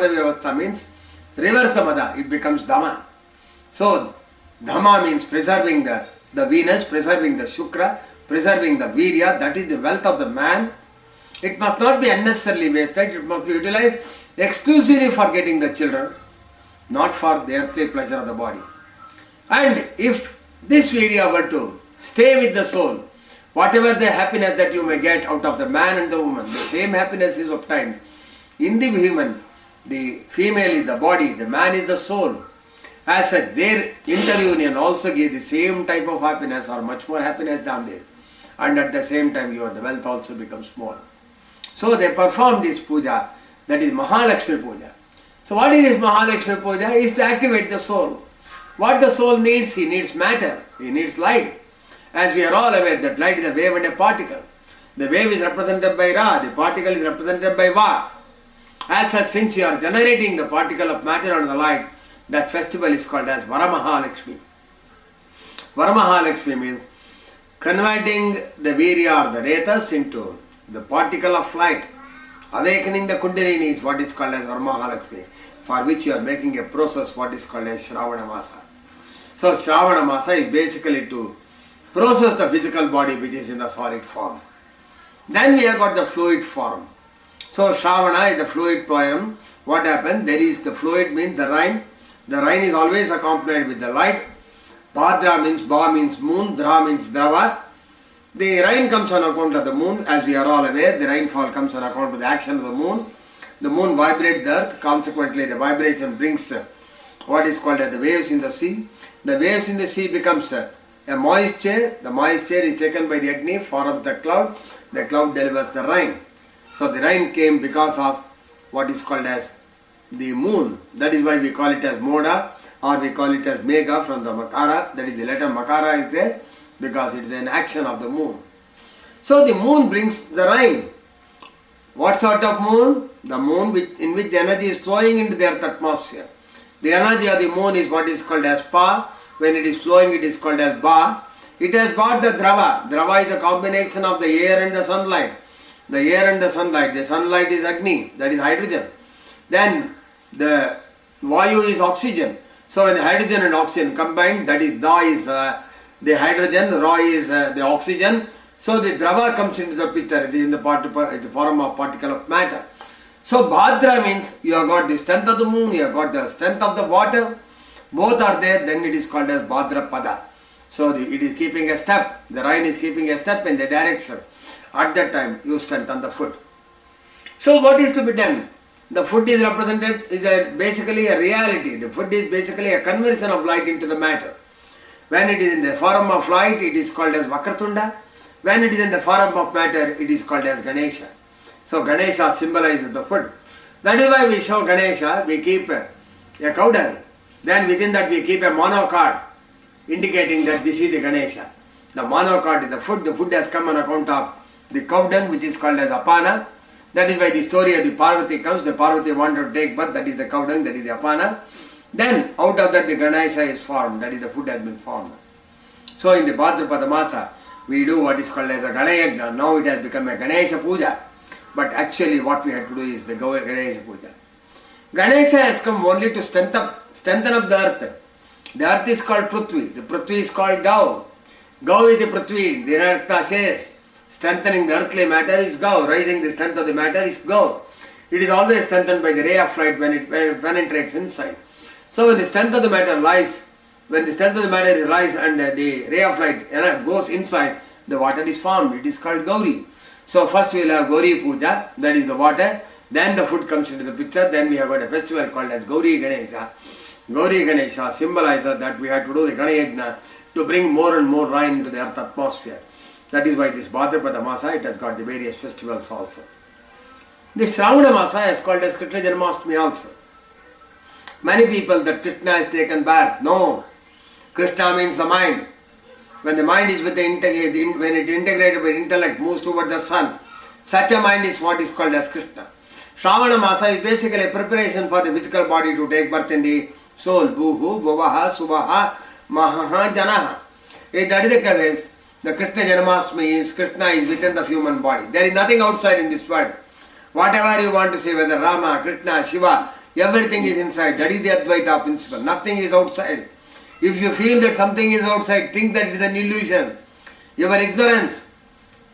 Vyavastha means reverse the Mada, it becomes Dhamma. So Dhamma means preserving the Venus, preserving the Shukra, preserving the Virya, that is the wealth of the man. It must not be unnecessarily wasted, it must be utilized exclusively for getting the children, not for the earthly pleasure of the body. And if this Virya were to stay with the soul, whatever the happiness that you may get out of the man and the woman, the same happiness is obtained. In the human, the female is the body, the man is the soul. As such, their interunion also gives the same type of happiness or much more happiness than this. And at the same time, the wealth also becomes small. So they perform this puja, that is Mahalakshmi puja. So what is this Mahalakshmi puja? Is to activate the soul. What the soul needs? He needs matter, he needs light. As we are all aware that light is a wave and a particle. The wave is represented by Ra, the particle is represented by Va. As such, since you are generating the particle of matter and the light, that festival is called as Varamahalakshmi. Varamahalakshmi means converting the Virya or the Retas into the particle of light. Awakening the Kundalini is what is called as Varamahalakshmi, for which you are making a process what is called as Shravana Masa. So Shravana Masa is basically to process the physical body which is in the solid form. Then we have got the fluid form. So Shravana is the fluid form. What happens? There is the fluid means the rain. The rain is always accompanied with the light. Bhadra means Ba means moon, Dra means Drava. The rain comes on account of the moon, as we are all aware. The rainfall comes on account of the action of the moon. The moon vibrates the earth, consequently the vibration brings what is called as the waves in the sea. The waves in the sea becomes a moisture. The moisture is taken by the Agni, forms the cloud delivers the rain. So the rain came because of what is called as the moon. That is why we call it as Moda, or we call it as Mega from the Makara. That is the letter Makara is there because it is an action of the moon. So the moon brings the rain. What sort of moon? The moon in which the energy is flowing into the earth atmosphere. The energy of the moon is what is called as Pa. When it is flowing, it is called as Ba. It has got the Drava. Drava is a combination of the air and the sunlight. The air and the sunlight is Agni, that is hydrogen. Then the Vayu is oxygen. So when the hydrogen and oxygen combined, that is Da is the hydrogen, Ra is the oxygen. So the Drava comes into the picture, it is in the form of particle of matter. So Bhadra means you have got the strength of the moon, you have got the strength of the water. Both are there, then it is called as Bhadra Pada. So it is keeping a step, the rain is keeping a step in the direction. At that time, you strengthen the foot. So what is to be done? The foot is represented, basically a reality. The foot is basically a conversion of light into the matter. When it is in the form of light, it is called as Vakratunda. When it is in the form of matter, it is called as Ganesha. So Ganesha symbolizes the foot. That is why we show Ganesha, we keep a cow dung. Then within that we keep a monocard, indicating that this is the Ganesha. The monocard is the foot. The foot has come on account of the cow dung, which is called as Apana. That is why the story of the Parvati comes. The Parvati wanted to take birth, that is the cow dung, that is the Apana. Then out of that the Ganesha is formed, that is the food has been formed. So in the Bhadrapada Masa, we do what is called as a Ganayagna. Now it has become a Ganesha Puja. But actually what we have to do is the Ganesha Puja. Ganesha has come only to strengthen up the earth. The earth is called Prithvi. The Prithvi is called Gau. Gau is the Prithvi. The Narta says, strengthening the earthly matter is Gau. Raising the strength of the matter is Gau. It is always strengthened by the ray of light when it penetrates inside. So when the strength of the matter lies, when the strength of the matter is rise and the ray of light goes inside, the water is formed. It is called Gauri. So first we will have Gauri Puja, that is the water. Then the food comes into the picture. Then we have got a festival called as Gauri Ganesha. Gauri Ganesha symbolizes that we have to do the Ganayagna to bring more and more rain into the earth atmosphere. That is why this Bhadrapada Masa, it has got the various festivals also. The Shravana Masa is called as Krishna Janmashtami also. Many people that Krishna has taken birth. No. Krishna means the mind. When the mind is with when it integrated with intellect, moves toward the sun, such a mind is what is called as Krishna. Shravana Masa is basically a preparation for the physical body to take birth in the soul. Bhuhu, Bhuvaha, Suvaha, Mahaha, Janaha. If that is the case, the Krishna Janmashtami is Krishna is within the human body. There is nothing outside in this world. Whatever you want to say, whether Rama, Krishna, Shiva, Everything is inside. That is the Advaita principle. Nothing is outside. If you feel that something is outside, think that it is an illusion. Your ignorance.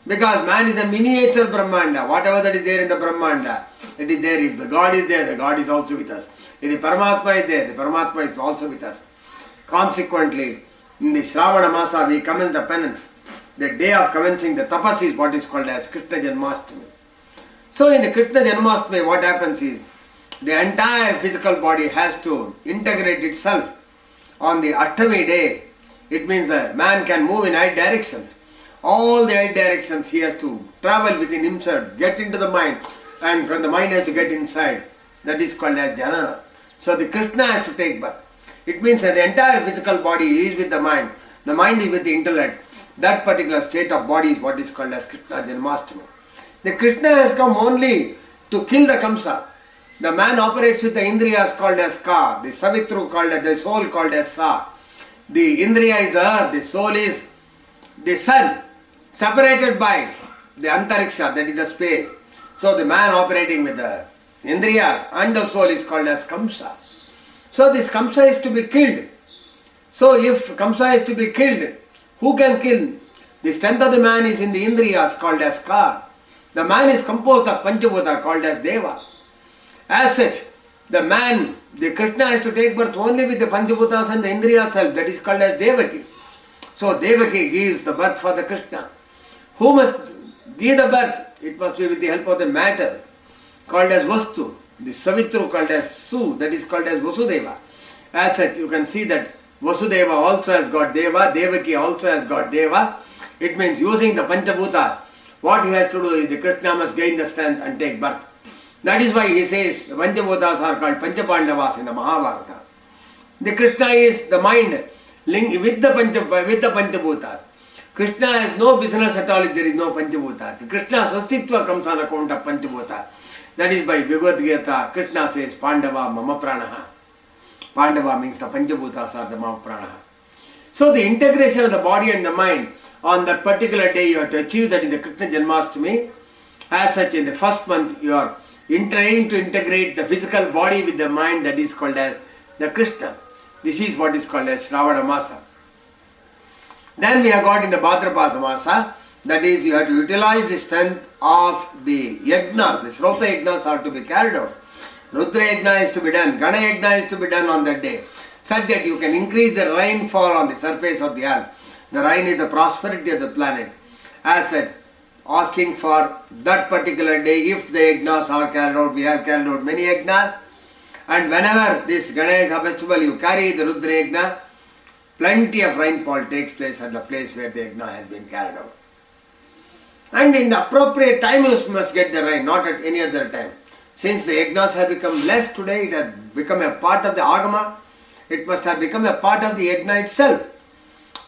Because man is a miniature Brahmanda. Whatever that is there in the Brahmanda, it is there. If the God is there, the God is also with us. If the Paramatma is there, the Paramatma is also with us. Consequently, in the Shravana Masa, we commence the penance. The day of commencing the tapas is what is called as Krishna Janmashtami. So in the Krishna Janmashtami, what happens is, the entire physical body has to integrate itself on the Ashtami day. It means that man can move in 8 directions. All the 8 directions he has to travel within himself, get into the mind, and from the mind has to get inside. That is called as Janana. So the Krishna has to take birth. It means that the entire physical body is with the mind is with the intellect. That particular state of body is what is called as Krishna Janmashtami. The Krishna has come only to kill the Kamsa. The man operates with the Indriyas called as Ka, the Savitru called as, the soul called as Sa. The Indriya is the earth, the soul is the sun, separated by the Antariksha, that is the space. So the man operating with the Indriyas and the soul is called as Kamsa. So this Kamsa is to be killed. So if Kamsa is to be killed, who can kill? The strength of the man is in the Indriyas called as Ka. The man is composed of Panchabhuta called as Deva. As such, the man, the Krishna has to take birth only with the Panchabhutas and the Indriya self, that is called as Devaki. So Devaki gives the birth for the Krishna. Who must give the birth? It must be with the help of the matter called as Vastu. The Savitru called as Su, that is called as Vasudeva. As such, you can see that Vasudeva also has got Deva, Devaki also has got Deva. It means using the Panchabhuta, what he has to do is the Krishna must gain the strength and take birth. That is why he says the Panchabhutas are called Panchapandavas in the Mahabharata. The Krishna is the mind linked with the Panchabhutas. Krishna has no business at all if there is no Panchabhuta. The Krishna's Astitva comes on account of Panchabhuta. That is by Bhagavad Gita, Krishna says Pandava Mama Pranaha. Pandava means the Panchabhutas are the Mama Pranaha. So the integration of the body and the mind on that particular day you have to achieve, that in the Krishna Janmashtami. As such, in the first month you are trying to integrate the physical body with the mind, that is called as the Krishna. This is what is called as Shravana Masa. Then we have got in the Bhadrapada Masa, that is you have to utilize the strength of the yajna. The Shrota yajnas are to be carried out. Rudra yajna is to be done. Gana yajna is to be done on that day, such that you can increase the rainfall on the surface of the earth. The rain is the prosperity of the planet. As such, asking for that particular day, if the yajnas are carried out, we have carried out many yajnas, and whenever this Ganesha festival you carry the Rudra yajna, plenty of rainfall takes place at the place where the yajna has been carried out. And in the appropriate time you must get the rain, not at any other time. Since the yajnas have become less today, it has become a part of the agama, it must have become a part of the yajna itself.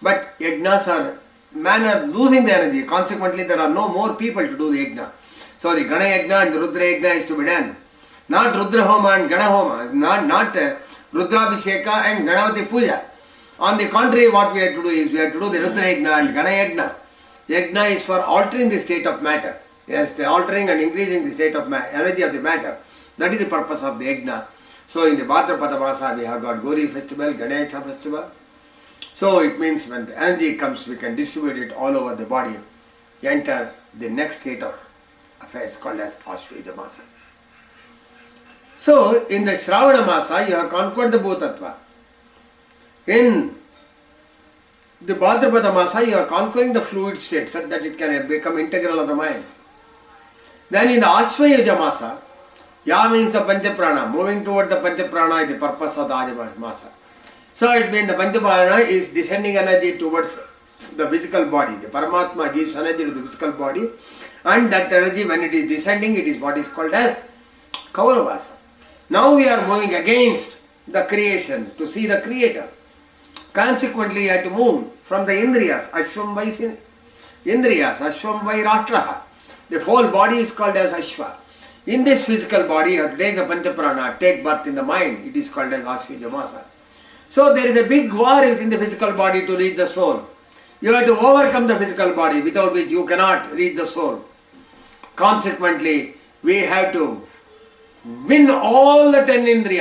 But yajnas are, man are losing the energy, consequently there are no more people to do the yajna. So the Gana yajna and the Rudra yajna is to be done. Not Rudra homa and Gana homa, not Rudrabhisheka and Ganavati puja. On the contrary, what we have to do is, we have to do the Rudra yajna and Gana yajna. Yajna is for altering the state of matter. Yes, the altering and increasing the state of energy of the matter. That is the purpose of the yajna. So in the Bhadrapada Masa we have got Gauri festival, Ganesha festival. So it means when the energy comes, we can distribute it all over the body, enter the next state of affairs called as Ashveda Masa. So in the Shravana Masa you have conquered the Bhutattva. In the Bhadrapada Masa you are conquering the fluid state such that it can become integral of the mind. Then in the Ashvayuja Masa, Ya means the Panchaprana, moving toward the Panchaprana is the purpose of the Ajama Masa. So it means the Panchaprana is descending energy towards the physical body. The Paramatma gives energy to the physical body, and that energy when it is descending, it is what is called as Kauravasa. Now we are moving against the creation to see the creator. Consequently, you have to move from the Indriyas, Ashvam by Indriyas, Ashvam by Rashtraha. The whole body is called as Ashva. In this physical body, you have to take the Panchaprana, take birth in the mind. It is called as Ashvija Masa. So there is a big war within the physical body to reach the soul. You have to overcome the physical body, without which you cannot reach the soul. Consequently, we have to win all the 10 indriyas.